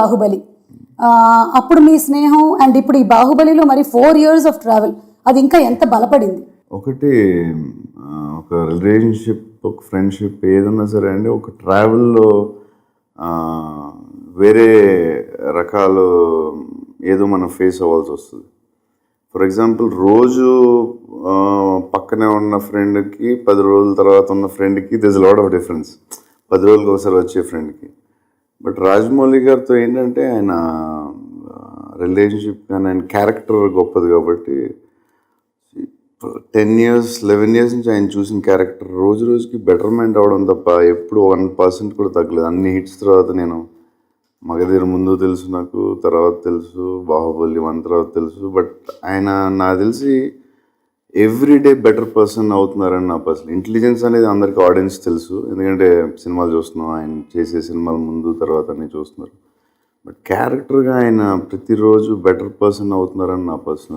బాహుబలి. అప్పుడు మీ స్నేహం అండ్ ఇప్పుడు ఈ బాహుబలిలో మరి 4 years ఆఫ్ ట్రావెల్ అది ఇంకా ఎంత బలపడింది? ఒకటి ఒక రిలేషన్షిప్, ఒక ఫ్రెండ్షిప్ ఏదన్నా సరే అండి, ఒక ట్రావెల్లో వేరే రకాలు ఏదో మనం ఫేస్ అవ్వాల్సి వస్తుంది. ఫర్ ఎగ్జాంపుల్, రోజు పక్కనే ఉన్న ఫ్రెండ్కి 10 రోజుల తర్వాత ఉన్న ఫ్రెండ్కి దిస్ లాట్ ఆఫ్ డిఫరెన్స్. 10 రోజులకు ఒకసారి వచ్చే ఫ్రెండ్కి. బట్ రాజమౌళి గారితో ఏంటంటే ఆయన రిలేషన్షిప్ కానీ ఆయన క్యారెక్టర్ గొప్పది కాబట్టి 10 years 11 years నుంచి ఆయన చూసిన క్యారెక్టర్ రోజు రోజుకి బెటర్మెంట్ అవ్వడం తప్ప ఎప్పుడు 1% కూడా తగ్గలేదు. అన్ని హిట్స్ తర్వాత నేను మగధీర ముందు తెలుసు, నాకు తర్వాత తెలుసు, బాహుబలి 1 తర్వాత తెలుసు. బట్ ఆయన నాకు తెలిసి ఎవ్రీడే బెటర్ పర్సన్ అవుతున్నారని నా పర్సనల్ ఇంటెలిజెన్స్ అనేది అందరికీ ఆడియన్స్ తెలుసు, ఎందుకంటే సినిమాలు చూస్తున్నాం, ఆయన చేసే సినిమాలు ముందు తర్వాత అన్నీ చూస్తున్నారు. బట్ క్యారెక్టర్గా ఆయన ప్రతిరోజు బెటర్ పర్సన్ అవుతున్నారని నా పర్సనల్